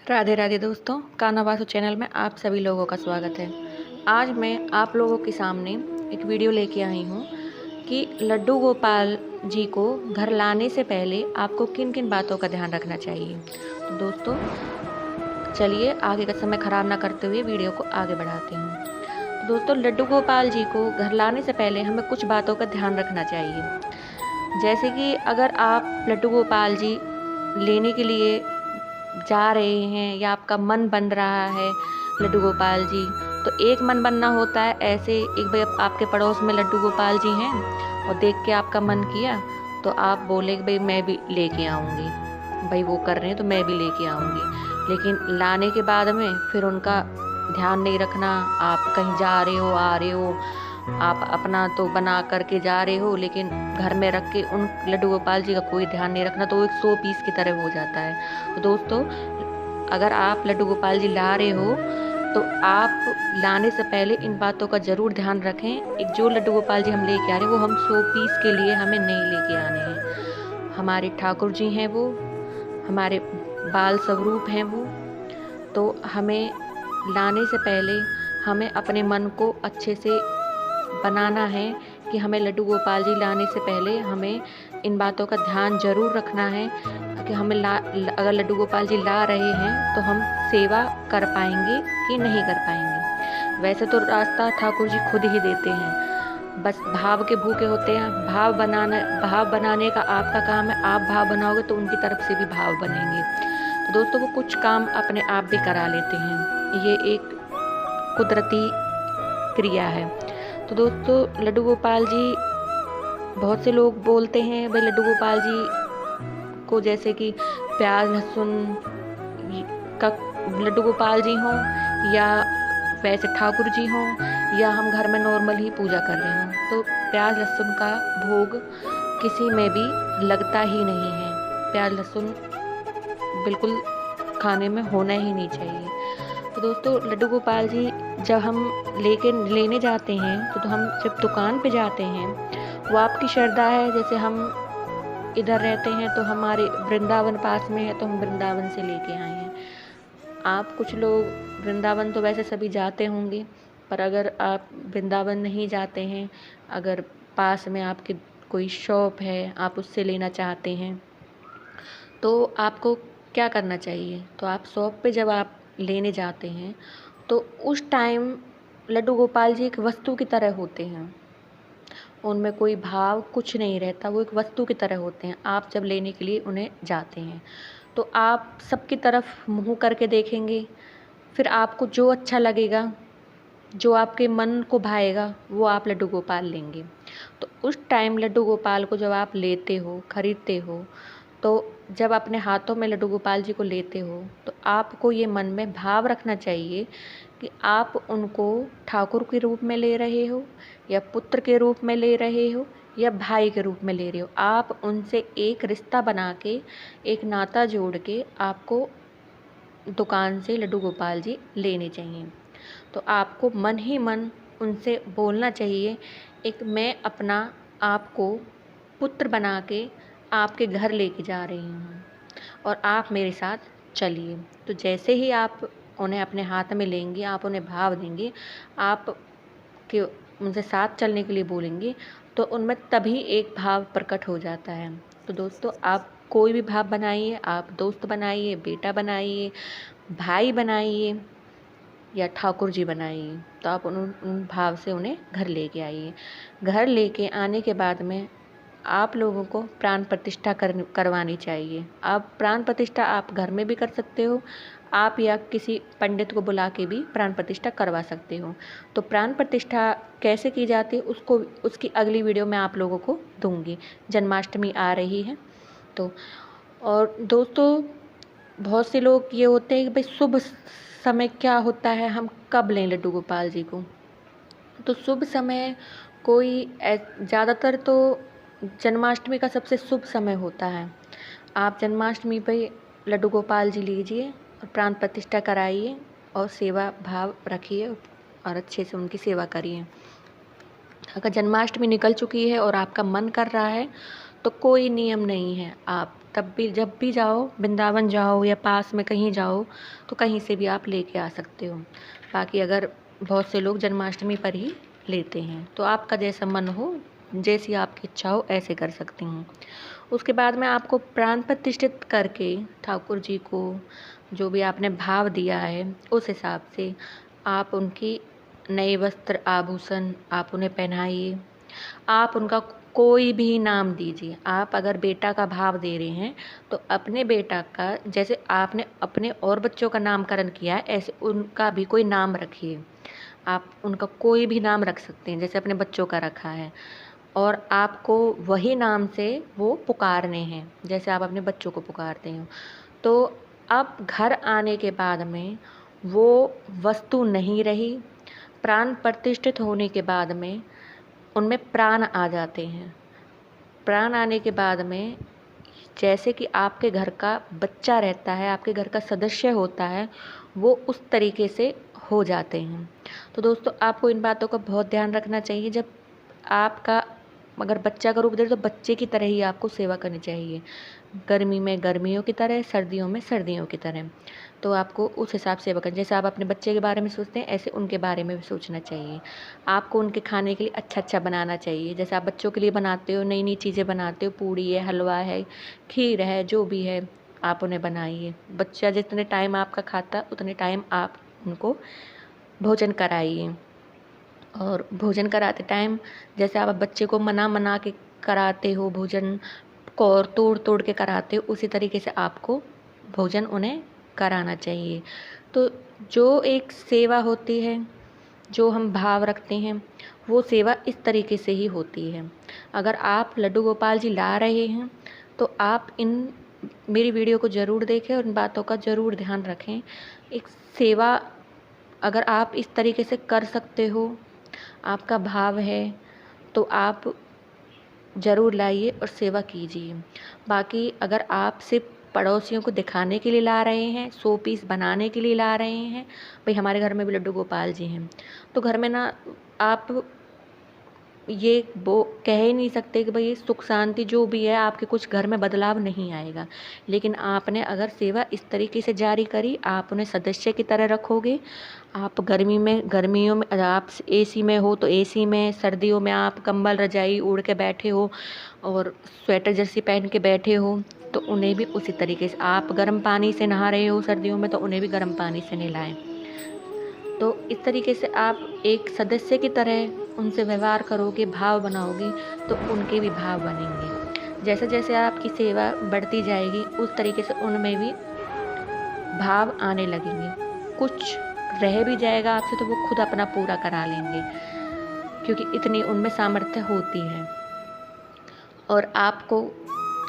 राधे राधे दोस्तों, कान्हा वासु चैनल में आप सभी लोगों का स्वागत है। आज मैं आप लोगों के सामने एक वीडियो लेके आई हूँ कि लड्डू गोपाल जी को घर लाने से पहले आपको किन किन बातों का ध्यान रखना चाहिए। तो दोस्तों चलिए आगे का समय खराब ना करते हुए वीडियो को आगे बढ़ाते हैं। तो दोस्तों लड्डू गोपाल जी को घर लाने से पहले हमें कुछ बातों का ध्यान रखना चाहिए। जैसे कि अगर आप लड्डू गोपाल जी लेने के लिए जा रहे हैं या आपका मन बन रहा है लड्डू गोपाल जी, तो एक मन बनना होता है। ऐसे एक भाई आपके पड़ोस में लड्डू गोपाल जी हैं और देख के आपका मन किया तो आप बोले कि भाई मैं भी लेके आऊँगी, भाई वो कर रहे हैं तो मैं भी लेके आऊँगी। लेकिन लाने के बाद में फिर उनका ध्यान नहीं रखना। आप कहीं जा रहे हो, आ रहे हो, आप अपना तो बना करके जा रहे हो लेकिन घर में रख के उन लड्डू गोपाल जी का कोई ध्यान नहीं रखना, तो वो एक 100 पीस की तरह हो जाता है। तो दोस्तों अगर आप लड्डू गोपाल जी ला रहे हो तो आप लाने से पहले इन बातों का ज़रूर ध्यान रखें। एक जो लड्डू गोपाल जी हम लेके आ रहे हैं वो हम 100 पीस के लिए हमें नहीं लेके आने हैं। हमारे ठाकुर जी हैं वो, हमारे बाल स्वरूप हैं वो। तो हमें लाने से पहले हमें अपने मन को अच्छे से बनाना है कि हमें लड्डू गोपाल जी लाने से पहले हमें इन बातों का ध्यान ज़रूर रखना है कि हमें अगर लड्डू गोपाल जी ला रहे हैं तो हम सेवा कर पाएंगे कि नहीं कर पाएंगे। वैसे तो रास्ता ठाकुर जी खुद ही देते हैं, बस भाव के भूखे होते हैं। भाव बनाने का आपका काम है। आप भाव बनाओगे तो उनकी तरफ से भी भाव बनेंगे। तो दोस्तों वो कुछ काम अपने आप भी करा लेते हैं, ये एक कुदरती क्रिया है। तो दोस्तों लड्डू गोपाल जी, बहुत से लोग बोलते हैं भाई लड्डू गोपाल जी को जैसे कि प्याज लहसुन का लड्डू गोपाल जी हों या वैसे ठाकुर जी हों या हम घर में नॉर्मल ही पूजा कर रहे हों, तो प्याज लहसुन का भोग किसी में भी लगता ही नहीं है। प्याज लहसुन बिल्कुल खाने में होना ही नहीं चाहिए। तो दोस्तों लड्डू गोपाल जी जब हम लेने जाते हैं तो हम जब दुकान पे जाते हैं, वो आपकी श्रद्धा है। जैसे हम इधर रहते हैं तो हमारे वृंदावन पास में है तो हम वृंदावन से लेके आए हैं। आप कुछ लोग वृंदावन तो वैसे सभी जाते होंगे, पर अगर आप वृंदावन नहीं जाते हैं, अगर पास में आपके कोई शॉप है आप उससे लेना चाहते हैं तो आपको क्या करना चाहिए। तो आप शॉप पे जब आप लेने जाते हैं तो उस टाइम लड्डू गोपाल जी एक वस्तु की तरह होते हैं, उनमें कोई भाव कुछ नहीं रहता, वो एक वस्तु की तरह होते हैं। आप जब लेने के लिए उन्हें जाते हैं तो आप सबकी तरफ मुँह करके देखेंगे, फिर आपको जो अच्छा लगेगा, जो आपके मन को भाएगा वो आप लड्डू गोपाल लेंगे। तो उस टाइम लड्डू गोपाल को जब आप लेते हो, खरीदते हो, तो जब अपने हाथों में लड्डू गोपाल जी को लेते हो तो आपको ये मन में भाव रखना चाहिए कि आप उनको ठाकुर के रूप में ले रहे हो या पुत्र के रूप में ले रहे हो या भाई के रूप में ले रहे हो। आप उनसे एक रिश्ता बना के, एक नाता जोड़ के आपको दुकान से लड्डू गोपाल जी लेने चाहिए। तो आपको मन ही मन उनसे बोलना चाहिए, एक मैं अपना आपको पुत्र बना के आपके घर लेके जा रही हूँ और आप मेरे साथ चलिए। तो जैसे ही आप उन्हें अपने हाथ में लेंगे, आप उन्हें भाव देंगे, आप के उनसे साथ चलने के लिए बोलेंगे, तो उनमें तभी एक भाव प्रकट हो जाता है। तो दोस्तों आप कोई भी भाव बनाइए, आप दोस्त बनाइए, बेटा बनाइए, भाई बनाइए या ठाकुर जी बनाइए, तो आप उन भाव से उन्हें घर लेके आइए। घर लेके आने के बाद में आप लोगों को प्राण प्रतिष्ठा करवानी चाहिए। आप प्राण प्रतिष्ठा आप घर में भी कर सकते हो, आप या किसी पंडित को बुला के भी प्राण प्रतिष्ठा करवा सकते हो। तो प्राण प्रतिष्ठा कैसे की जाती है उसकी अगली वीडियो मैं आप लोगों को दूंगी। जन्माष्टमी आ रही है तो। और दोस्तों बहुत से लोग ये होते हैं कि भाई शुभ समय क्या होता है, हम कब लें लड्डू गोपाल जी को। तो शुभ समय कोई ज़्यादातर तो जन्माष्टमी का सबसे शुभ समय होता है। आप जन्माष्टमी पे लड्डू गोपाल जी लीजिए और प्राण प्रतिष्ठा कराइए और सेवा भाव रखिए और अच्छे से उनकी सेवा करिए। अगर जन्माष्टमी निकल चुकी है और आपका मन कर रहा है तो कोई नियम नहीं है, आप तब भी जब भी जाओ, वृंदावन जाओ या पास में कहीं जाओ, तो कहीं से भी आप लेके आ सकते हो। बाकी अगर बहुत से लोग जन्माष्टमी पर ही लेते हैं, तो आपका जैसा मन हो, जैसी आपकी इच्छा हो, ऐसे कर सकती हूँ। उसके बाद में आपको प्राण प्रतिष्ठित करके ठाकुर जी को जो भी आपने भाव दिया है, उस हिसाब से आप उनकी नए वस्त्र आभूषण आप उन्हें पहनाइए। आप उनका कोई भी नाम दीजिए। आप अगर बेटा का भाव दे रहे हैं, तो अपने बेटा का, जैसे आपने अपने और बच्चों का नामकरण किया है, ऐसे उनका भी कोई नाम रखिए। आप उनका कोई भी नाम रख सकते हैं, जैसे अपने बच्चों का रखा है, और आपको वही नाम से वो पुकारने हैं, जैसे आप अपने बच्चों को पुकारते हो। तो अब घर आने के बाद में वो वस्तु नहीं रही। प्राण प्रतिष्ठित होने के बाद में उनमें प्राण आ जाते हैं। प्राण आने के बाद में जैसे कि आपके घर का बच्चा रहता है, आपके घर का सदस्य होता है, वो उस तरीके से हो जाते हैं। तो दोस्तों, आपको इन बातों का बहुत ध्यान रखना चाहिए। जब आपका अगर बच्चा का रूप दे, तो बच्चे की तरह ही आपको सेवा करनी चाहिए। गर्मी में गर्मियों की तरह, सर्दियों में सर्दियों की तरह। तो आपको उस हिसाब से सेवा करनी, जैसे आप अपने बच्चे के बारे में सोचते हैं, ऐसे उनके बारे में भी सोचना चाहिए। आपको उनके खाने के लिए अच्छा अच्छा बनाना चाहिए। जैसे आप बच्चों के लिए बनाते हो, नई नई चीज़ें बनाते हो, पूड़ी है, हलवा है, खीर है, जो भी है, आप उन्हें बनाइए। बच्चा जितने टाइम आपका खाता, उतने टाइम आप उनको भोजन कराइए। और भोजन कराते टाइम जैसे आप बच्चे को मना मना के कराते हो भोजन को, और तोड़ तोड़ के कराते हो, उसी तरीके से आपको भोजन उन्हें कराना चाहिए। तो जो एक सेवा होती है, जो हम भाव रखते हैं, वो सेवा इस तरीके से ही होती है। अगर आप लड्डू गोपाल जी ला रहे हैं, तो आप इन मेरी वीडियो को ज़रूर देखें और इन बातों का ज़रूर ध्यान रखें। एक सेवा अगर आप इस तरीके से कर सकते हो, आपका भाव है, तो आप ज़रूर लाइए और सेवा कीजिए। बाकी अगर आप सिर्फ पड़ोसियों को दिखाने के लिए ला रहे हैं, शो पीस बनाने के लिए ला रहे हैं, भाई हमारे घर में भी लड्डू गोपाल जी हैं, तो घर में ना आप ये वो कह ही नहीं सकते कि भाई सुख शांति जो भी है आपके कुछ घर में बदलाव नहीं आएगा। लेकिन आपने अगर सेवा इस तरीके से जारी करी, आप उन्हें सदस्य की तरह रखोगे। आप गर्मियों में आप एसी में हो तो एसी में, सर्दियों में आप कंबल रजाई ओढ़ के बैठे हो और स्वेटर जर्सी पहन के बैठे हो, तो उन्हें भी उसी तरीके से, आप गर्म पानी से नहा रहे हो सर्दियों में, तो उन्हें भी गर्म पानी से नहलाएं। तो इस तरीके से आप एक सदस्य की तरह उनसे व्यवहार करोगे, भाव बनाओगे, तो उनके भी भाव बनेंगे। जैसे जैसे आपकी सेवा बढ़ती जाएगी, उस तरीके से उनमें भी भाव आने लगेंगे। कुछ रह भी जाएगा आपसे, तो वो खुद अपना पूरा करा लेंगे, क्योंकि इतनी उनमें सामर्थ्य होती है। और आपको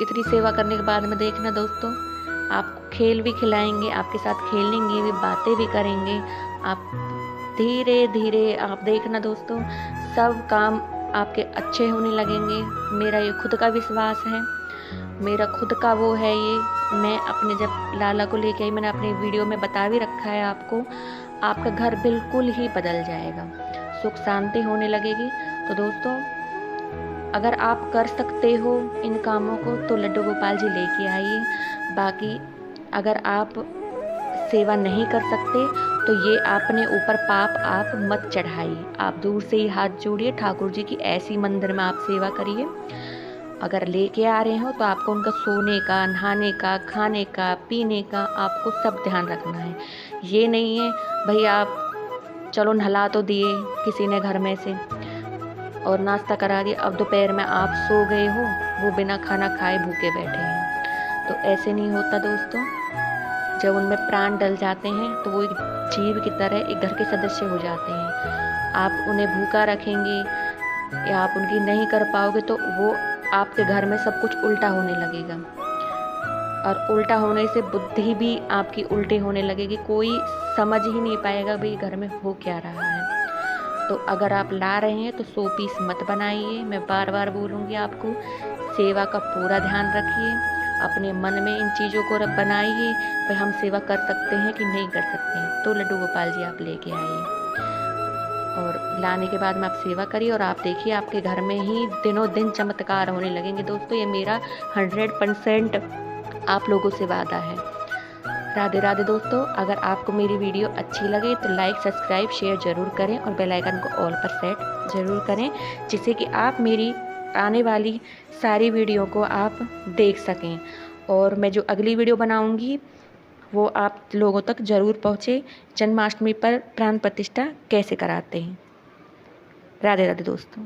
इतनी सेवा करने के बाद में देखना दोस्तों, आपको खेल भी खिलाएंगे, आपके साथ खेलेंगे भी, बातें भी करेंगे। आप धीरे धीरे आप देखना दोस्तों, सब काम आपके अच्छे होने लगेंगे। मेरा ये खुद का विश्वास है, मेरा खुद का वो है ये। मैं अपने जब लाला को लेके आई, मैंने अपनी वीडियो में बता भी रखा है आपको, आपका घर बिल्कुल ही बदल जाएगा, सुख शांति होने लगेगी। तो दोस्तों, अगर आप कर सकते हो इन कामों को, तो लड्डू गोपाल जी लेके आइए। बाकी अगर आप सेवा नहीं कर सकते, तो ये अपने ऊपर पाप आप मत चढ़ाइए। आप दूर से ही हाथ जोड़िए, ठाकुर जी की ऐसी मंदिर में आप सेवा करिए। अगर लेके आ रहे हो, तो आपको उनका सोने का, नहाने का, खाने का, पीने का, आपको सब ध्यान रखना है। ये नहीं है भाई आप चलो नहला तो दिए किसी ने घर में से और नाश्ता करा दिया, अब दोपहर में आप सो गए हो, वो बिना खाना खाए भूखे बैठे हैं। तो ऐसे नहीं होता दोस्तों। जब उनमें प्राण डल जाते हैं, तो वो एक जीव की तरह एक घर के सदस्य हो जाते हैं। आप उन्हें भूखा रखेंगे या आप उनकी नहीं कर पाओगे, तो वो आपके घर में सब कुछ उल्टा होने लगेगा, और उल्टा होने से बुद्धि भी आपकी उल्टी होने लगेगी। कोई समझ ही नहीं पाएगा भाई घर में हो क्या रहा है। तो अगर आप ला रहे हैं, तो शो पीस मत बनाइए। मैं बार बार बोलूँगी आपको, सेवा का पूरा ध्यान रखिए। अपने मन में इन चीज़ों को बनाइए, भाई हम सेवा कर सकते हैं कि नहीं कर सकते हैं। तो लड्डू गोपाल जी आप लेके आइए, और लाने के बाद में आप सेवा करिए, और आप देखिए आपके घर में ही दिनों दिन चमत्कार होने लगेंगे। दोस्तों, ये मेरा 100% आप लोगों से वादा है। राधे राधे दोस्तों, अगर आपको मेरी वीडियो अच्छी लगे तो लाइक, सब्सक्राइब, शेयर ज़रूर करें और बेल आइकन को ऑल पर सेट ज़रूर करें, जिससे कि आप मेरी आने वाली सारी वीडियो को आप देख सकें और मैं जो अगली वीडियो बनाऊंगी वो आप लोगों तक ज़रूर पहुँचे। जन्माष्टमी पर प्राण प्रतिष्ठा कैसे कराते हैं। राधे राधे दोस्तों।